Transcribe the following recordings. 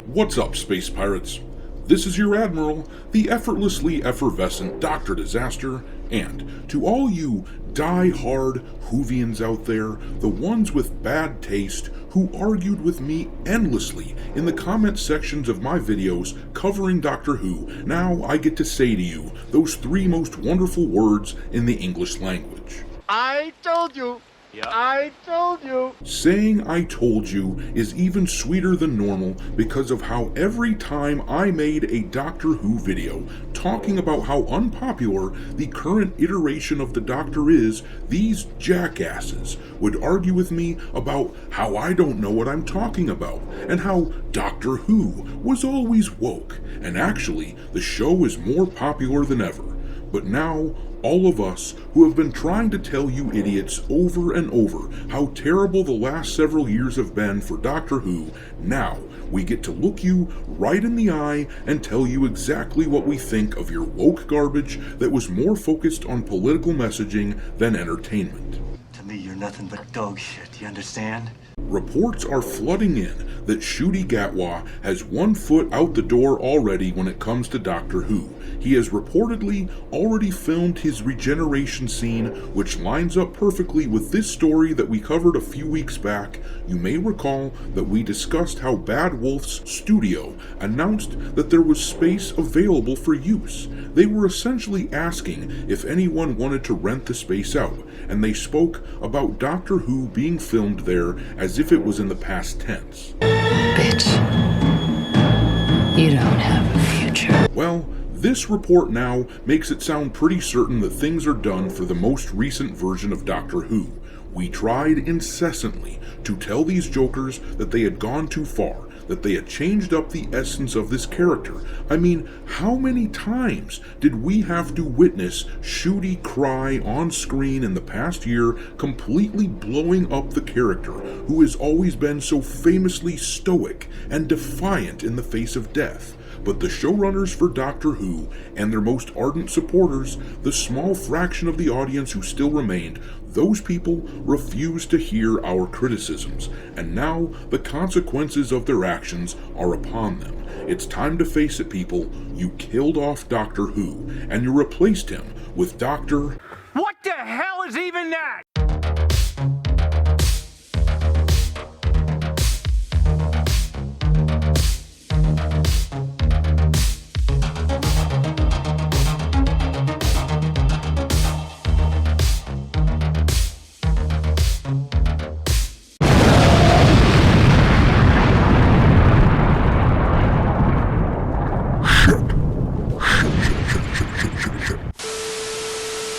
What's up, space pirates? This is your Admiral, the effortlessly effervescent Dr. Disaster, and to all you die-hard Whovians out there, the ones with bad taste who argued with me endlessly in the comment sections of my videos covering Doctor Who, now I get to say to you those three most wonderful words in the English language. I told you! Yep. I told you! Saying I told you is even sweeter than normal because of how every time I made a Doctor Who video talking about how unpopular the current iteration of the Doctor is, these jackasses would argue with me about how I don't know what I'm talking about and how Doctor Who was always woke and actually the show is more popular than ever. But now, all of us who have been trying to tell you idiots over and over how terrible the last several years have been for Doctor Who, now we get to look you right in the eye and tell you exactly what we think of your woke garbage that was more focused on political messaging than entertainment. To me, you're nothing but dog shit, you understand? Reports are flooding in that Ncuti Gatwa has 1 foot out the door already when it comes to Doctor Who. He has reportedly already filmed his regeneration scene, which lines up perfectly with this story that we covered a few weeks back. You may recall that we discussed how Bad Wolf's studio announced that there was space available for use. They were essentially asking if anyone wanted to rent the space out, and they spoke about Doctor Who being filmed there as if it was in the past tense. Bitch, you don't have a future. Well, this report now makes it sound pretty certain that things are done for the most recent version of Doctor Who. We tried incessantly to tell these jokers that they had gone too far, that they had changed up the essence of this character. I mean, how many times did we have to witness Ncuti cry on screen in the past year, completely blowing up the character who has always been so famously stoic and defiant in the face of death? But the showrunners for Doctor Who and their most ardent supporters, the small fraction of the audience who still remained, those people refused to hear our criticisms, and now the consequences of their actions are upon them. It's time to face it, people. You killed off Doctor Who, and you replaced him with Dr. What the hell is even that?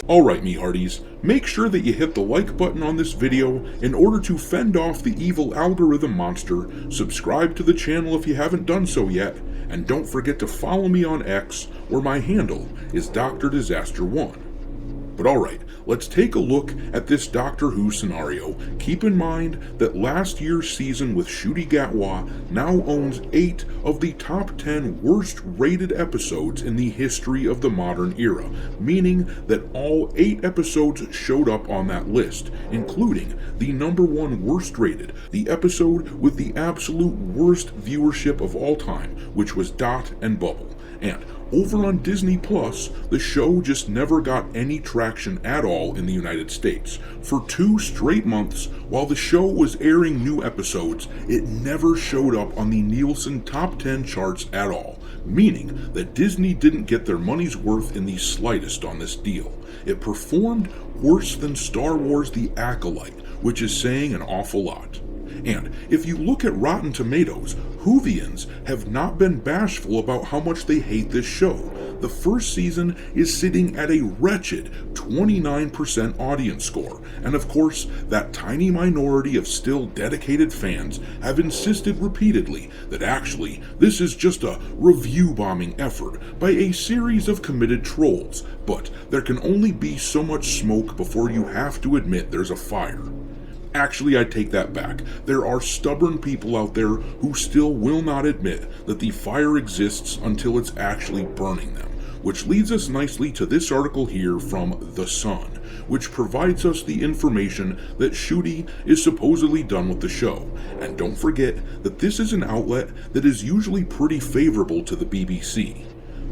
Alright, me hearties, make sure that you hit the like button on this video in order to fend off the evil algorithm monster, subscribe to the channel if you haven't done so yet, and don't forget to follow me on X, where my handle is Dr. Disaster 1. But alright, let's take a look at this Doctor Who scenario. Keep in mind that last year's season with Ncuti Gatwa now owns 8 of the top 10 worst rated episodes in the history of the modern era, meaning that all 8 episodes showed up on that list, including the number 1 worst rated, the episode with the absolute worst viewership of all time, which was Dot and Bubble. And over on Disney Plus, the show just never got any traction at all in the United States. For 2 straight months, while the show was airing new episodes, it never showed up on the Nielsen Top 10 charts at all, meaning that Disney didn't get their money's worth in the slightest on this deal. It performed worse than Star Wars The Acolyte, which is saying an awful lot. And if you look at Rotten Tomatoes, Whovians have not been bashful about how much they hate this show. The first season is sitting at a wretched 29% audience score, and of course, that tiny minority of still dedicated fans have insisted repeatedly that actually this is just a review bombing effort by a series of committed trolls, but there can only be so much smoke before you have to admit there's a fire. Actually, I take that back. There are stubborn people out there who still will not admit that the fire exists until it's actually burning them, which leads us nicely to this article here from The Sun, which provides us the information that Ncuti is supposedly done with the show. And don't forget that this is an outlet that is usually pretty favorable to the BBC.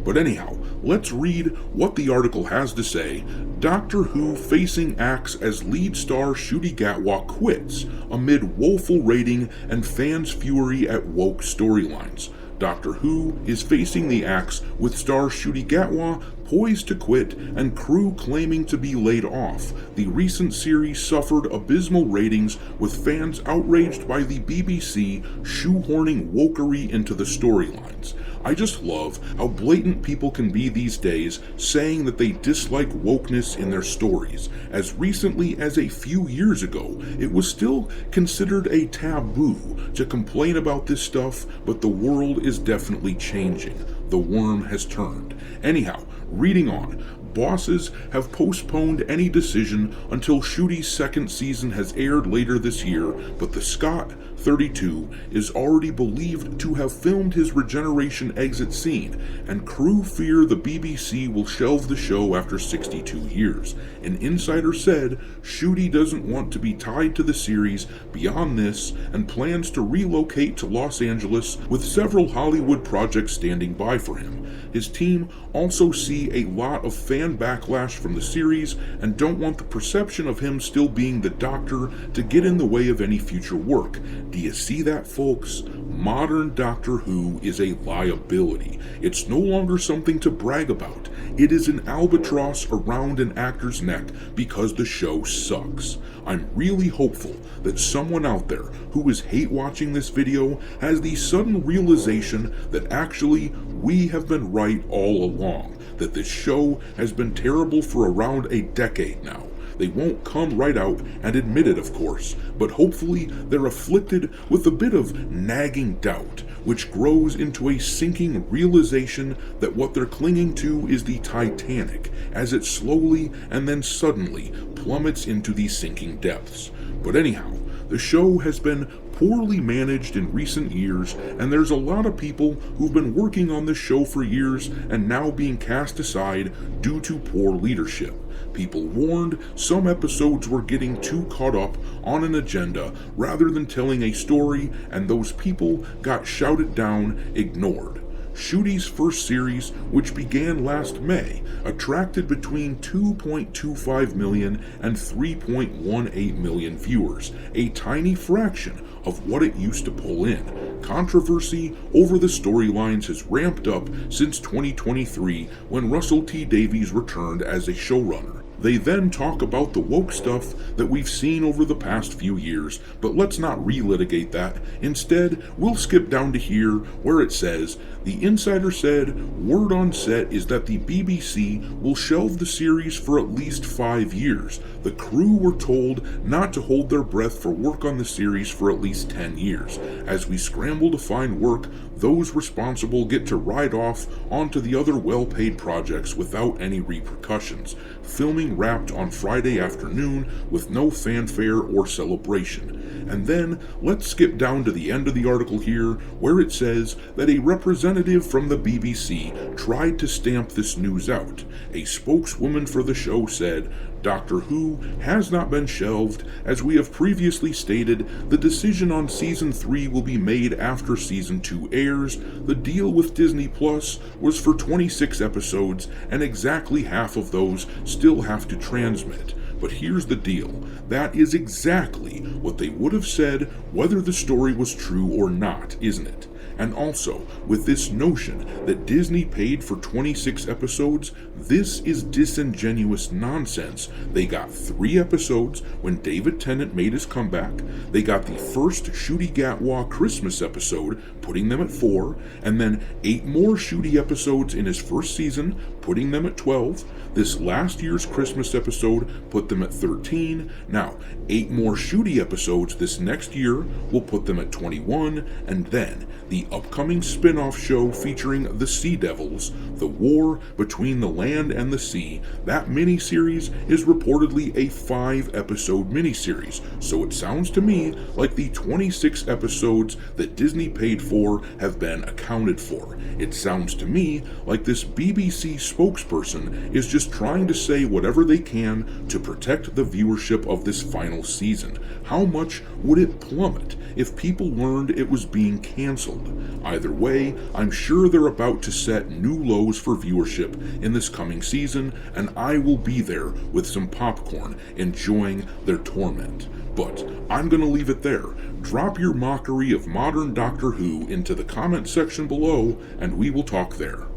But anyhow, let's read what the article has to say. Doctor Who facing axe as lead star Ncuti Gatwa quits amid woeful rating and fans' fury at woke storylines. Doctor Who is facing the axe with star Ncuti Gatwa poised to quit and crew claiming to be laid off. The recent series suffered abysmal ratings with fans outraged by the BBC shoehorning wokery into the storylines. I just love how blatant people can be these days, saying that they dislike wokeness in their stories. As recently as a few years ago, it was still considered a taboo to complain about this stuff, but the world is definitely changing. The worm has turned. Anyhow, reading on. Bosses have postponed any decision until Ncuti's second season has aired later this year, but the Scot, 32, is already believed to have filmed his regeneration exit scene, and crew fear the BBC will shelve the show after 62 years. An insider said Ncuti doesn't want to be tied to the series beyond this and plans to relocate to Los Angeles with several Hollywood projects standing by for him. His team also see a lot of fan backlash from the series and don't want the perception of him still being the Doctor to get in the way of any future work. Do you see that, folks? Modern Doctor Who is a liability. It's no longer something to brag about. It is an albatross around an actor's neck because the show sucks. I'm really hopeful that someone out there who is hate watching this video has the sudden realization that actually we have been right all along, that this show has been terrible for around a decade now. They won't come right out and admit it, of course, but hopefully they're afflicted with a bit of nagging doubt, which grows into a sinking realization that what they're clinging to is the Titanic, as it slowly and then suddenly plummets into the sinking depths. But anyhow, the show has been poorly managed in recent years, and there's a lot of people who've been working on this show for years and now being cast aside due to poor leadership. People warned some episodes were getting too caught up on an agenda rather than telling a story, and those people got shouted down, ignored. Ncuti's first series, which began last May, attracted between 2.25 million and 3.18 million viewers, a tiny fraction of what it used to pull in. Controversy over the storylines has ramped up since 2023 when Russell T Davies returned as a showrunner. They then talk about the woke stuff that we've seen over the past few years, but let's not relitigate that. Instead, we'll skip down to here where it says, the insider said, word on set is that the BBC will shelve the series for at least 5 years. The crew were told not to hold their breath for work on the series for at least 10 years. As we scramble to find work, those responsible get to ride off onto the other well-paid projects without any repercussions. Filming wrapped on Friday afternoon with no fanfare or celebration. And then let's skip down to the end of the article here where it says that a representative from the BBC tried to stamp this news out. A spokeswoman for the show said, Doctor Who has not been shelved. As we have previously stated, the decision on Season 3 will be made after Season 2 airs. The deal with Disney Plus was for 26 episodes, and exactly half of those still have to transmit. But here's the deal. That is exactly what they would have said whether the story was true or not, isn't it? And also, with this notion that Disney paid for 26 episodes, this is disingenuous nonsense. They got 3 episodes when David Tennant made his comeback. They got the first Ncuti Gatwa Christmas episode, putting them at 4, and then 8 more Ncuti episodes in his first season, putting them at 12. This last year's Christmas episode put them at 13. Now, 8 more Ncuti episodes this next year will put them at 21, and then the upcoming spin-off show featuring the Sea Devils, The War Between the Land and the Sea. That miniseries is reportedly a 5-episode miniseries, so it sounds to me like the 26 episodes that Disney paid for have been accounted for. It sounds to me like this BBC spokesperson is just trying to say whatever they can to protect the viewership of this final season. How much would it plummet if people learned it was being canceled? Either way, I'm sure they're about to set new lows for viewership in this coming season, and I will be there with some popcorn, enjoying their torment. But I'm gonna leave it there. Drop your mockery of modern Doctor Who into the comment section below, and we will talk there.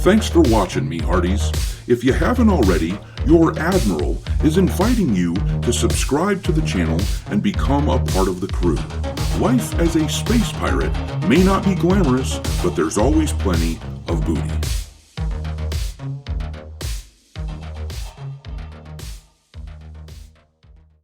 Thanks for watching, me hearties. If you haven't already, your Admiral is inviting you to subscribe to the channel and become a part of the crew. Life as a space pirate may not be glamorous, but there's always plenty of booty.